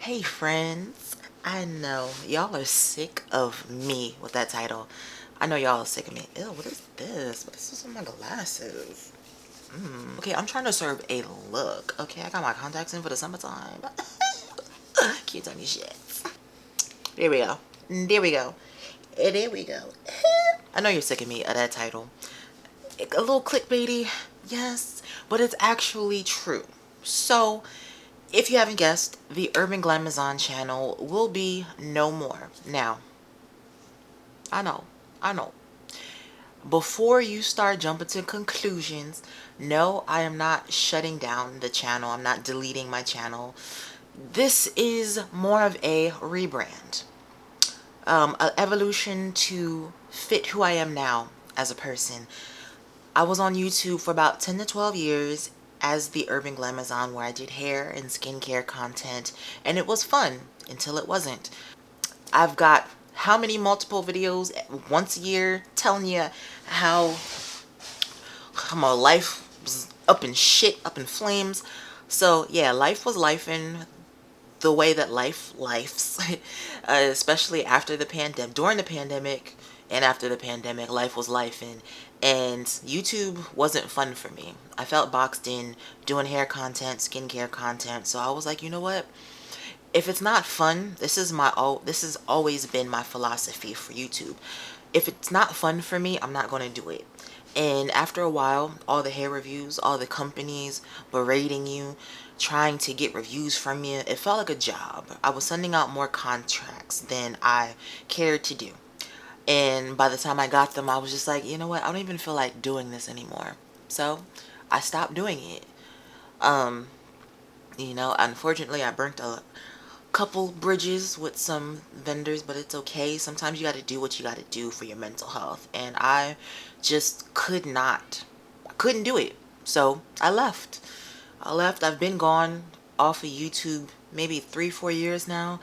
Hey friends, I know y'all are sick of me with that title. I know y'all are sick of me. Ew, what is this? What is this on my glasses? Okay, I'm trying to serve a look. Okay, I got my contacts in for the summertime. Cute tiny shit. There we go. There we go. There we go. I know you're sick of me of that title. A little clickbaity, yes, but it's actually true. So, if you haven't guessed, the Urban Glamazon channel will be no more. Now, I know, I know. Before you start jumping to conclusions, no, I am not shutting down the channel. I'm not deleting my channel. This is more of a rebrand, an evolution to fit who I am now as a person. I was on YouTube for about 10 to 12 years as the Urban Glamazon, where I did hair and skincare content, and it was fun until it wasn't. I've got how many multiple videos once a year telling you how my life was up in shit, up in flames. So yeah, life was life in the way that life lifes, especially after the pandemic, during the pandemic and after the pandemic, life was life in, and YouTube wasn't fun for me. I felt boxed in doing hair content, skincare content. So I was like, you know what? If it's not fun, this has always been my philosophy for YouTube. If it's not fun for me, I'm not going to do it. And after a while, all the hair reviews, all the companies berating you, trying to get reviews from you, it felt like a job. I was sending out more contracts than I cared to do. And by the time I got them, I was just like, you know what? I don't even feel like doing this anymore. So I stopped doing it. Um, Unfortunately, I burnt a couple bridges with some vendors, but it's okay. Sometimes you got to do what you got to do for your mental health, and I just I couldn't do it. So I left. I've been gone off of YouTube maybe 3-4 years now.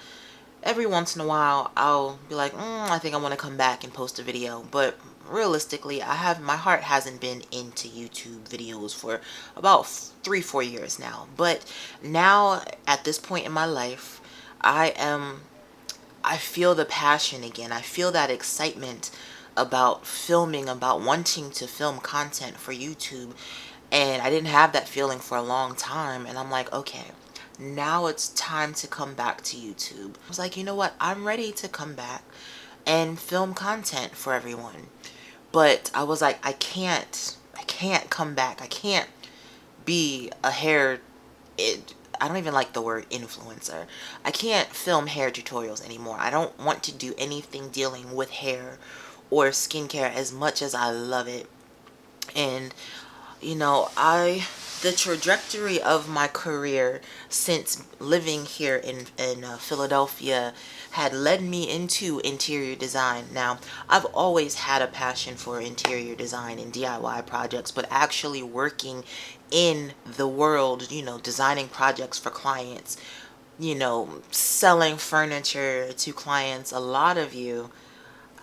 Every once in a while I'll be like, I think I want to come back and post a video, but realistically, my heart hasn't been into YouTube videos for about 3-4 years now. But now, at this point in my life, I am I feel the passion again. I feel that excitement about filming, about wanting to film content for YouTube. And I didn't have that feeling for a long time. And I'm like, okay, now it's time to come back to YouTube. I was like, you know what? I'm ready to come back and film content for everyone. But I was like, I can't come back. I can't be a hair it, I don't even like the word influencer. I can't film hair tutorials anymore. I don't want to do anything dealing with hair or skincare as much as I love it. And the trajectory of my career since living here in Philadelphia had led me into interior design. Now, I've always had a passion for interior design and DIY projects, but actually working in the world, designing projects for clients, selling furniture to clients. A lot of you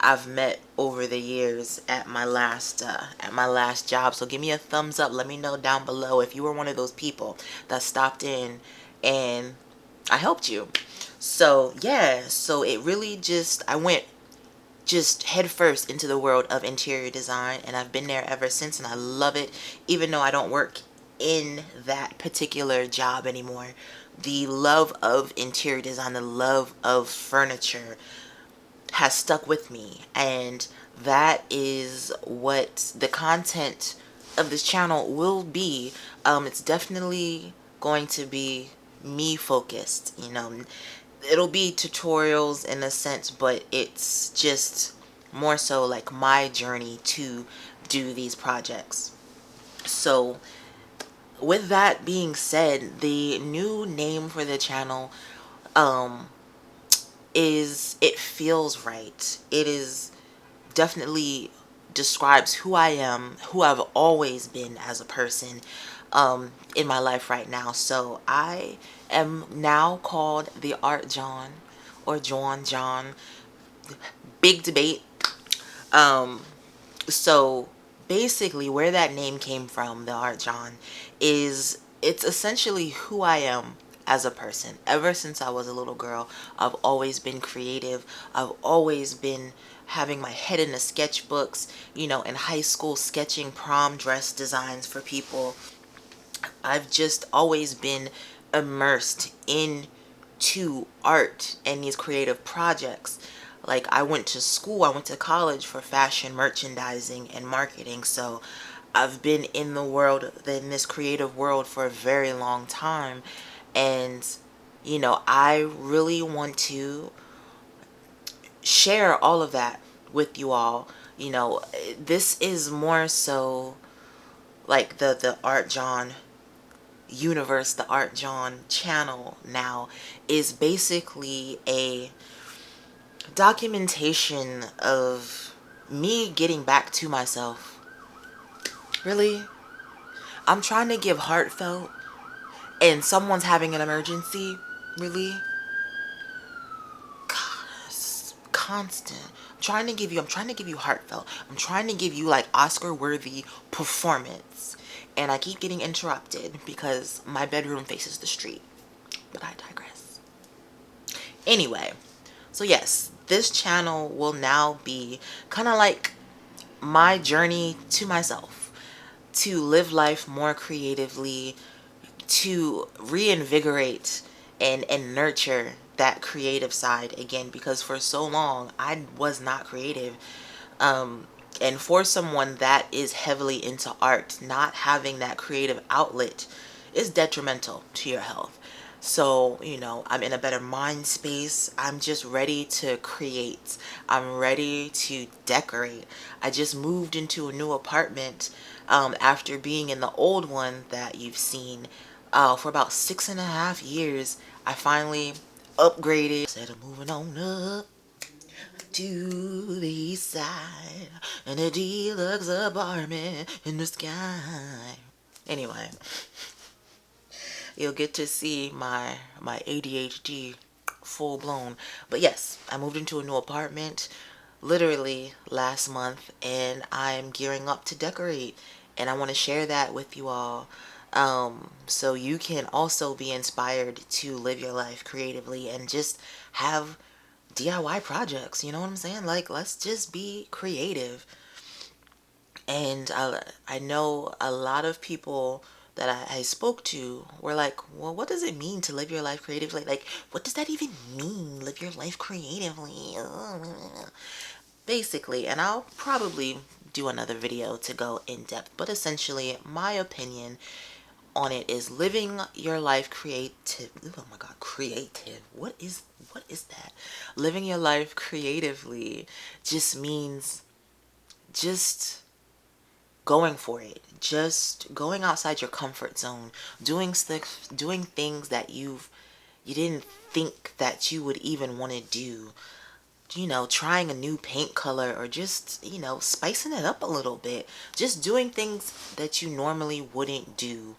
I've met over the years at my last job. So give me a thumbs up. Let me know down below if you were one of those people that stopped in and I helped you. So yeah, so it really I went just head first into the world of interior design, and I've been there ever since, and I love it, even though I don't work in that particular job anymore. The love of interior design, the love of furniture has stuck with me, and that is what the content of this channel will be. It's definitely going to be me focused. It'll be tutorials in a sense, but it's just more so like my journey to do these projects. So with that being said, the new name for the channel um it feels right. It is definitely describes who I am, who I've always been as a person in my life right now. So I am now called the Art Jawn, or John. Big debate. Um, so basically, where that name came from, the Art Jawn, is it's essentially who I am as a person. Ever since I was a little girl, I've always been creative. I've always been having my head in the sketchbooks, you know, in high school sketching prom dress designs for people. I've just always been immersed into art and these creative projects. Like, I went to school, I went to college for fashion merchandising and marketing. So I've been in the world, in this creative world for a very long time. And, you know, I really want to share all of that with you all. You know, this is more so like the Art Jawn universe. The Art Jawn channel now is basically a documentation of me getting back to myself. Really, I'm trying to give heartfelt, and someone's having an emergency. Really, God, it's constant. I'm trying to give you heartfelt. I'm trying to give you like Oscar worthy performance, and I keep getting interrupted because my bedroom faces the street. But I digress. Anyway, so yes, this channel will now be kind of like my journey to myself, to live life more creatively, to reinvigorate and nurture that creative side again, because for so long I was not creative. And for someone that is heavily into art, not having that creative outlet is detrimental to your health. So, you know, I'm in a better mind space. I'm just ready to create. I'm ready to decorate. I just moved into a new apartment after being in the old one that you've seen for about 6.5 years. I finally upgraded. Instead of moving on up to the east side and a deluxe apartment in the sky. Anyway, you'll get to see my ADHD full blown. But yes, I moved into a new apartment literally last month, and I'm gearing up to decorate, and I want to share that with you all, so you can also be inspired to live your life creatively and just have DIY projects. You know what I'm saying? Like, let's just be creative. And I know a lot of people that I spoke to were like, well, what does it mean to live your life creatively? Like, what does that even mean, live your life creatively? Basically, and I'll probably do another video to go in depth, but essentially my opinion on it is living your life creative. Oh my god, creative. What is that? Living your life creatively just means just going for it, just going outside your comfort zone, doing things that you didn't think that you would even want to do. You know, trying a new paint color, or just, you know, spicing it up a little bit, just doing things that you normally wouldn't do,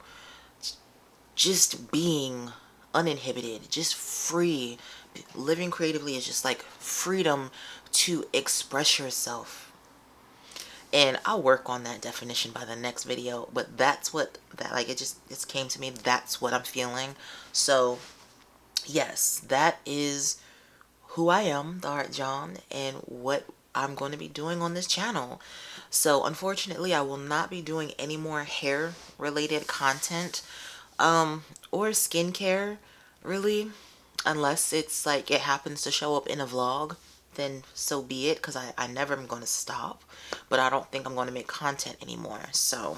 just being uninhibited, just free. Living creatively is just like freedom to express yourself. And I'll work on that definition by the next video, but that's what that, like, it just came to me. That's what I'm feeling. So yes, that is who I am, the Art Jawn, and what I'm going to be doing on this channel. So unfortunately, I will not be doing any more hair related content or skincare, really, unless it's like it happens to show up in a vlog. Then so be it, because I never am going to stop, but I don't think I'm going to make content anymore. So,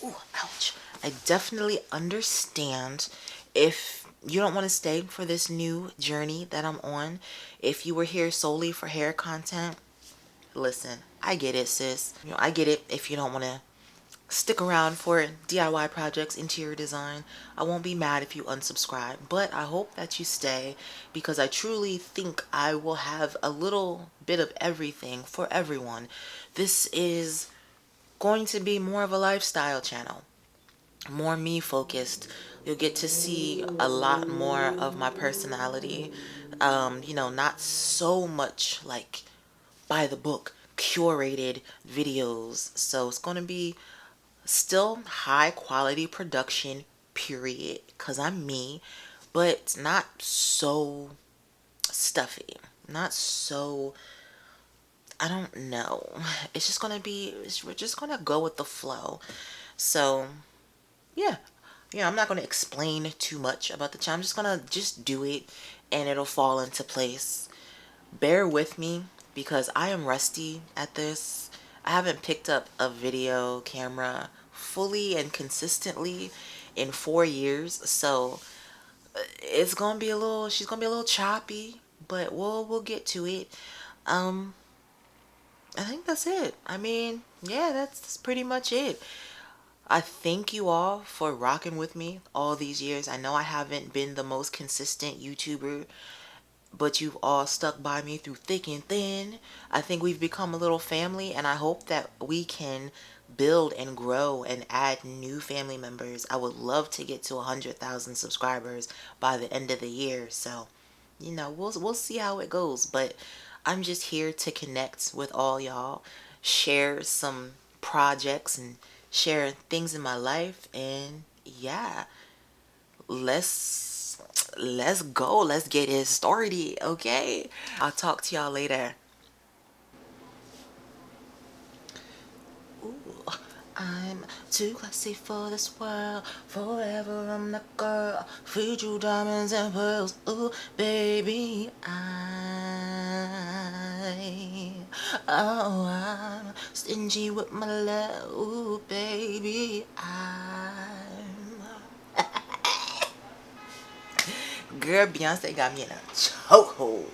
ooh, ouch. I definitely understand if you don't want to stay for this new journey that I'm on. If you were here solely for hair content, listen, I get it, sis. You know, I get it if you don't want to stick around for DIY projects, interior design. I won't be mad if you unsubscribe, but I hope that you stay, because I truly think I will have a little bit of everything for everyone. This is going to be more of a lifestyle channel, more me focused. You'll get to see a lot more of my personality. You know, not so much like by the book curated videos. So it's going to be still high quality production, period, because I'm me, but not so stuffy, not so, I don't know. It's just gonna be, we're just gonna go with the flow. So yeah, yeah, I'm not gonna explain too much about the channel. I'm just gonna just do it, and it'll fall into place. Bear with me because I am rusty at this. I haven't picked up a video camera fully and consistently in 4 years, so it's gonna be a little, she's gonna be a little choppy, but we'll get to it. um I think that's it. I mean, yeah, that's pretty much it. I thank you all for rocking with me all these years. I know I haven't been the most consistent YouTuber, but you've all stuck by me through thick and thin. I think we've become a little family, and I hope that we can build and grow and add new family members. I would love to get to 100,000 subscribers by the end of the year. So, we'll see how it goes, but I'm just here to connect with all y'all, share some projects and share things in my life, and yeah, let's go. Let's get it started, okay? I'll talk to y'all later. Ooh, I'm too classy for this world. Forever I'm the girl. Feed you diamonds and pearls. Ooh, baby, I'm stingy with my love. Ooh, baby, girl, Beyonce got me in a chokehold.